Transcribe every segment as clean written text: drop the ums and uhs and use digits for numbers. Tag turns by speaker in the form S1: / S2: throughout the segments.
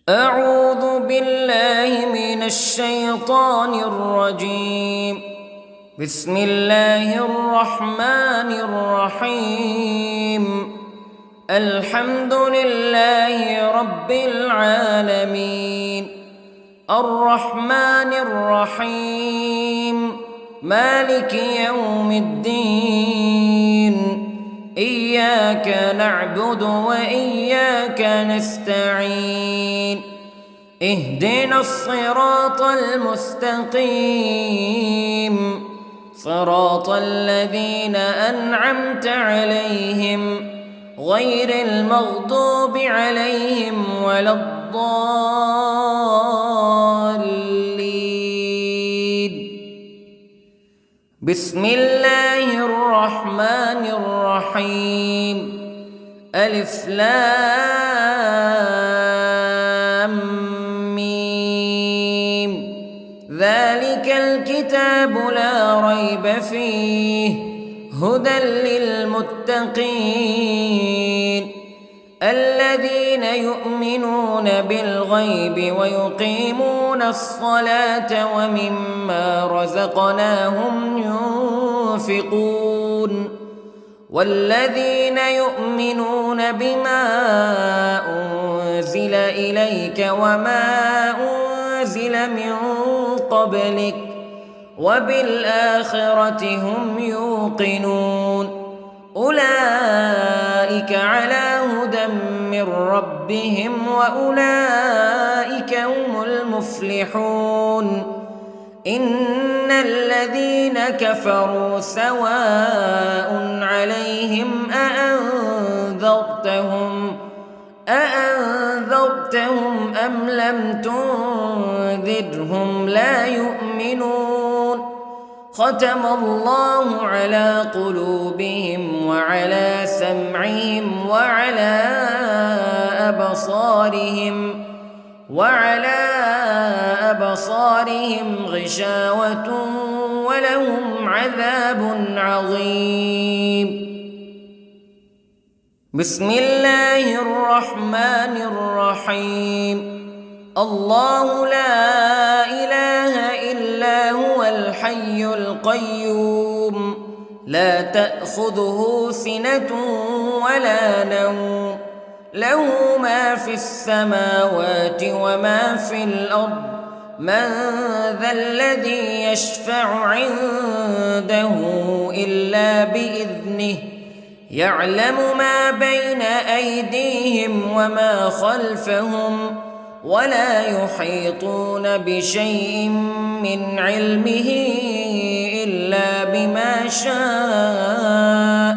S1: أعوذ بالله من الشيطان الرجيم. بسم الله الرحمن الرحيم. الحمد لله رب العالمين، الرحمن الرحيم، مالك يوم الدين. إياك نعبد وإياك نستعين. اهدنا الصراط المستقيم، صراط الذين أنعمت عليهم غير المغضوب عليهم ولا الضالين. بسم الله الرحمن الرحيم. ألف لام ميم. ذلك الكتاب لا ريب فيه هدى للمتقين الذين يؤمنون بالغيب ويقيمون الصلاة ومما رزقناهم ينفقون والذين يؤمنون بما أنزل إليك وما أنزل من قبلك وبالآخرة هم يوقنون. أولئك على هدى من ربهم وأولئك هم المفلحون. إن الذين كفروا سواء عليهم أأنذرتهم أم لم تنذرهم لا يؤمنون. ختم الله على قلوبهم وعلى سمعهم وعلى أبصارهم غشاوة ولهم عذاب عظيم. بسم الله الرحمن الرحيم. الله لا إله إلا هو الحي القيوم لا تأخذه سنة ولا نوم له ما في السماوات وما في الأرض. من ذا الذي يشفع عنده إلا بإذنه يعلم ما بين أيديهم وما خلفهم ولا يحيطون بشيء من علمه إلا بما شاء.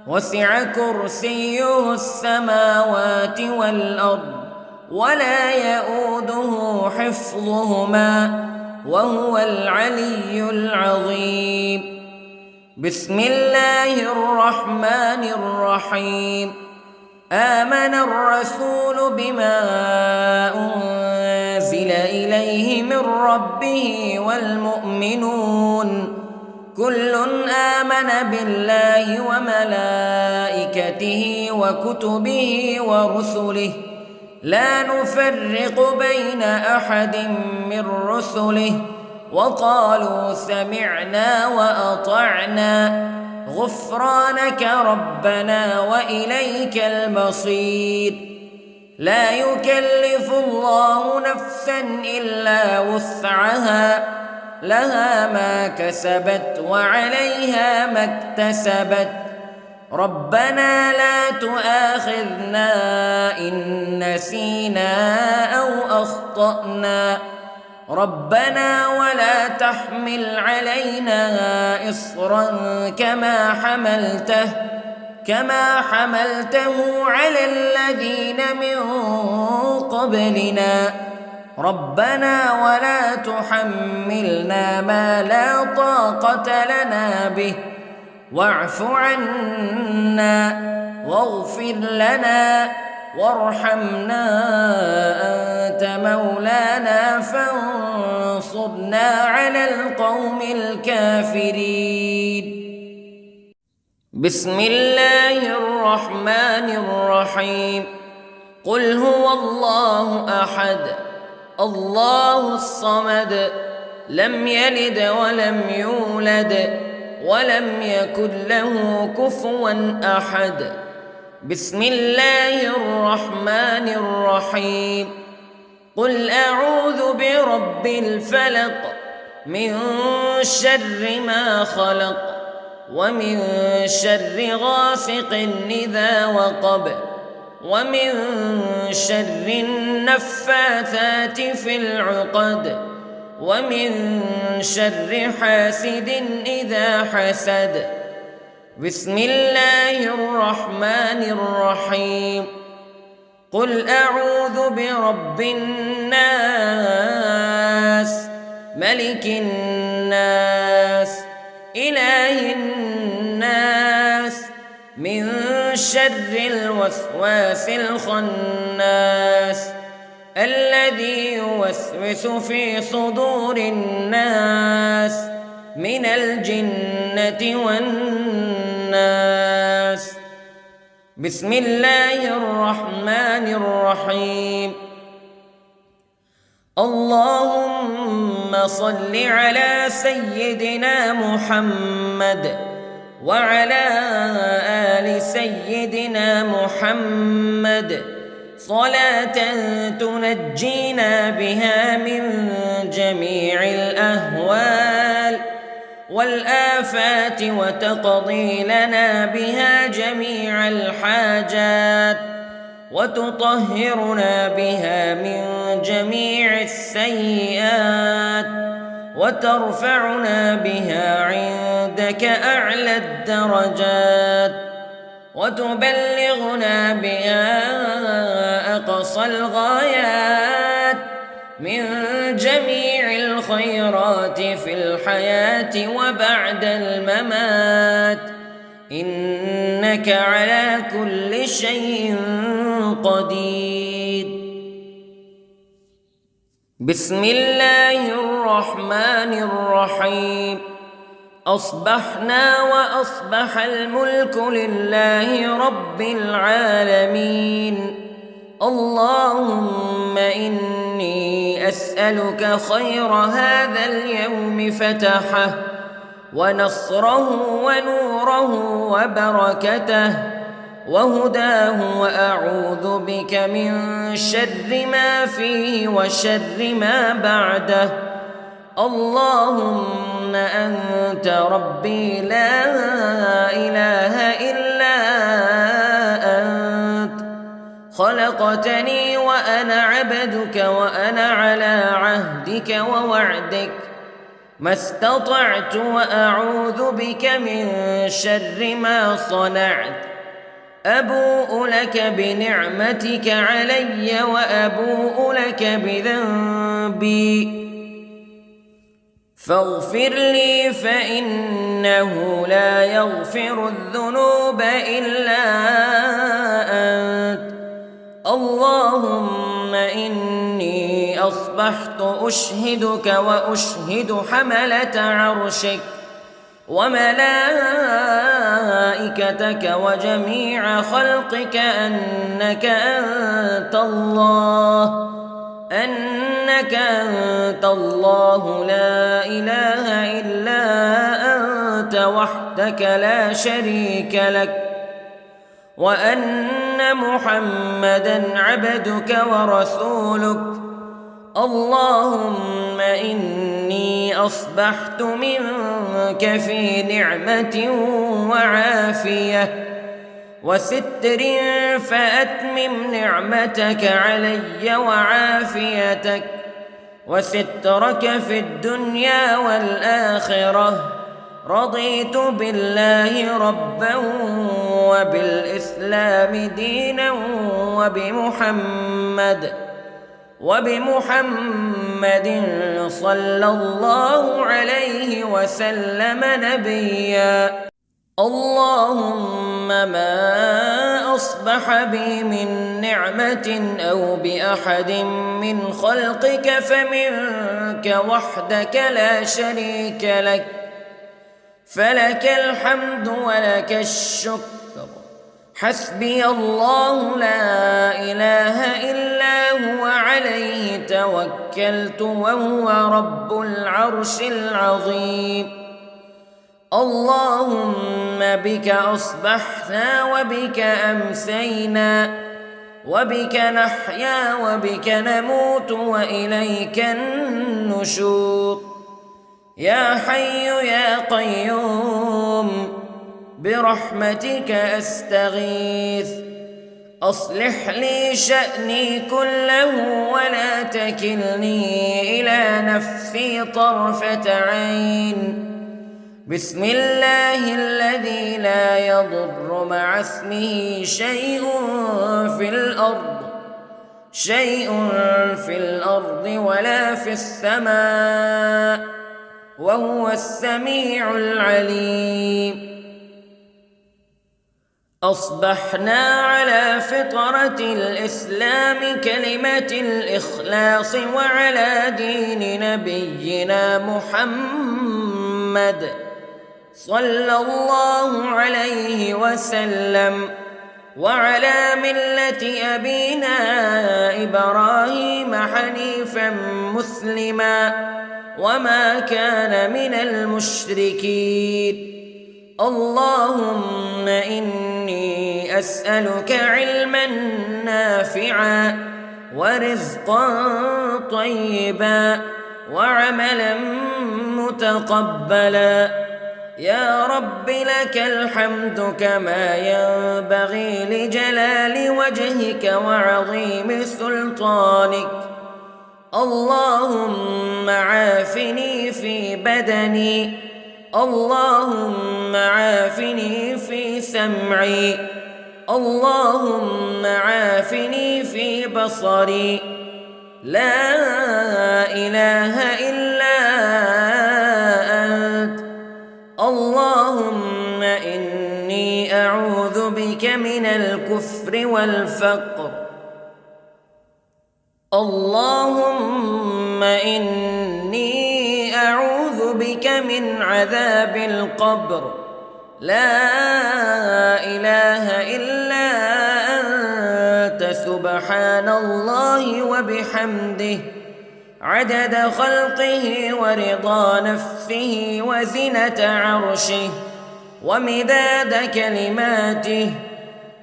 S1: وسع كرسيه السماوات والأرض ولا يؤوده حفظهما وهو العلي العظيم. بسم الله الرحمن الرحيم. آمن الرسول بما أنزل إليه من ربه والمؤمنون كل آمن بالله وملائكته وكتبه ورسله لا نفرق بين أحد من رسله وقالوا سمعنا وأطعنا غفرانك ربنا وإليك المصير. لا يكلف الله نفسا إلا وسعها لها ما كسبت وعليها ما اكتسبت. ربنا لا تؤاخذنا إن نسينا أو أخطأنا ربنا ولا تحمل علينا إصرا كما حملته على الذين من قبلنا ربنا ولا تحملنا ما لا طاقة لنا به واعف عنا واغفر لنا وارحمنا أنت مولانا فانصرنا على القوم الكافرين. بسم الله الرحمن الرحيم. قل هو الله أحد الله الصمد لم يلد ولم يولد ولم يكن له كفوا أحد. بسم الله الرحمن الرحيم. قل أعوذ برب الفلق من شر ما خلق ومن شر غاسق إذا وقب ومن شر النفاثات في العقد ومن شر حاسد إذا حسد. بسم الله الرحمن الرحيم. قل أعوذ برب الناس ملك الناس إله الناس من شر الوسواس الخناس الذي يوسوس في صدور الناس من الجنة والناس. بسم الله الرحمن الرحيم. اللهم صل على سيدنا محمد وعلى آل سيدنا محمد صلاة تنجينا بها من جميع الأهوال والآفات وتقضي لنا بها جميع الحاجات وتطهرنا بها من جميع السيئات وترفعنا بها عندك أعلى الدرجات وتبلغنا بها أقصى الغايات من جميع الخيرات في الحياة وبعد الممات إنك على كل شيء قدير. بسم الله الرحمن الرحيم. أصبحنا وأصبح الملك لله رب العالمين. اللهم إني أسألك خير هذا اليوم فتحه ونصره ونوره وبركته وهداه وأعوذ بك من شر ما فيه وشر ما بعده. اللهم أنت ربي لا إله إلا أنت خلقتني وأنا عبدك وأنا على عهدك ووعدك ما استطعت وأعوذ بك من شر ما صنعت. أبوء لك بنعمتك علي وأبوء لك بذنبي فاغفر لي فإنه لا يغفر الذنوب إلا أنت. اللهم إني أصبحت أشهدك وأشهد حملة عرشك وملائكتك وجميع خلقك أنك أنت الله لا إله إلا أنت وحدك لا شريك لك وأن محمدًا عبدك ورسولك. اللهم إني أصبحت منك في نعمة وعافية وستر فأتمم نعمتك علي وعافيتك وسترك في الدنيا والآخرة. رضيت بالله ربا وبالإسلام دينا وبمحمد صلى الله عليه وسلم نبيا. اللهم ما أصبح بي من نعمة أو بأحد من خلقك فمنك وحدك لا شريك لك فلك الحمد ولك الشكر حسبي الله لا إله إلا هو عليه توكلت وهو رب العرش العظيم. اللهم بك أصبحنا وبك أمسينا وبك نحيا وبك نموت وإليك النشور. يا حي يا قيوم برحمتك أستغيث، أصلح لي شأني كله ولا تكلني إلى نفسي طرفة عين. بسم الله الذي لا يضر مع اسمه شيء في الأرض ولا في السماء وهو السميع العليم. أصبحنا على فطرة الإسلام كلمة الإخلاص وعلى دين نبينا محمد صلى الله عليه وسلم وعلى ملة أبينا إبراهيم حنيفا مسلما وما كان من المشركين. اللهم إني أسألك علما نافعا ورزقا طيبا وعملا متقبلا. يا رب لك الحمد كما ينبغي لجلال وجهك وعظيم سلطانك. اللهم عافني في بدني، اللهم عافني في سمعي، اللهم عافني في بصري. لا إله إلا أنت. اللهم إني أعوذ بك من الكفر والفقر. اللهم إني أعوذ بك من عذاب القبر. لا إله إلا أنت سبحان الله وبحمده عدد خلقه ورضا نفسه وزنة عرشه ومداد كلماته.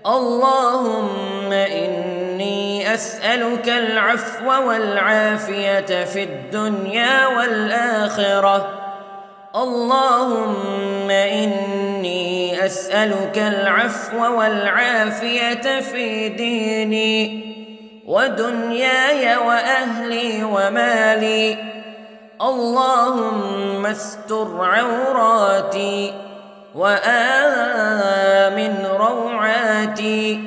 S1: اللهم إني أسألك العفو والعافية في الدنيا والآخرة. اللهم إني أسألك العفو والعافية في ديني ودنياي وأهلي ومالي. اللهم استر عوراتي وآمن روعاتي.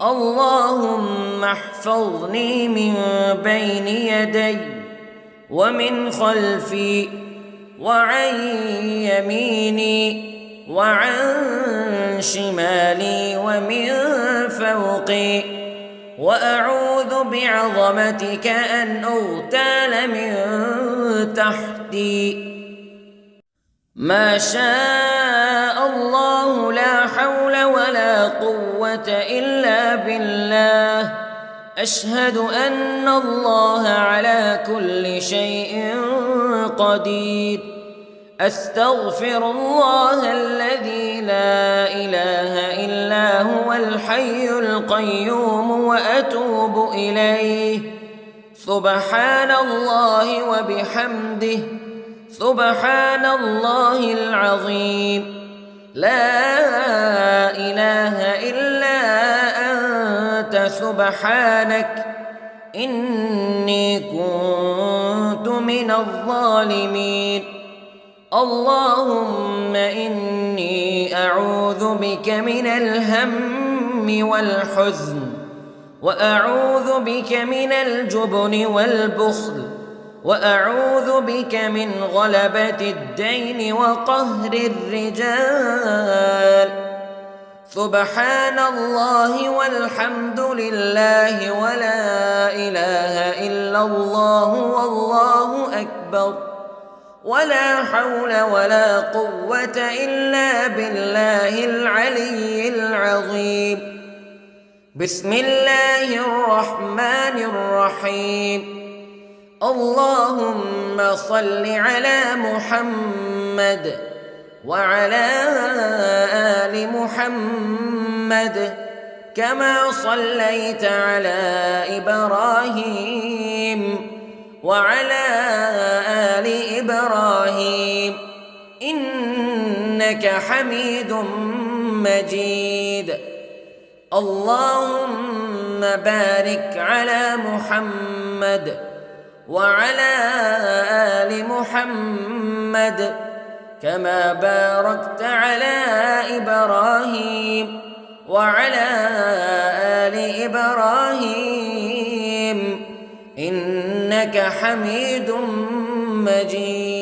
S1: اللهم احفظني من بين يدي ومن خلفي وعن يميني وعن شمالي ومن فوقي، وأعوذ بعظمتك أن أغتال من تحتي. ما شاء الله لا حول ولا قوة إلا بالله. أشهد أن الله على كل شيء قدير. أستغفر الله الذي لا إله إلا هو الحي القيوم وأتوب إليه. سبحان الله وبحمده سبحان الله العظيم. لا إله إلا أنت سبحانك إني كنت من الظالمين. اللهم إني أعوذ بك من الهم والحزن، وأعوذ بك من الجبن والبخل، وأعوذ بك من غلبة الدين وقهر الرجال. سبحان الله والحمد لله ولا إله إلا الله والله أكبر. ولا حول ولا قوة إلا بالله العلي العظيم. بسم الله الرحمن الرحيم. اللهم صل على محمد وعلى آل محمد كما صليت على إبراهيم وعلى آل إبراهيم إنك حميد مجيد. اللهم بارك على محمد وعلى آل محمد كما باركت على إبراهيم وعلى آل إبراهيم إنك حميد مجيد.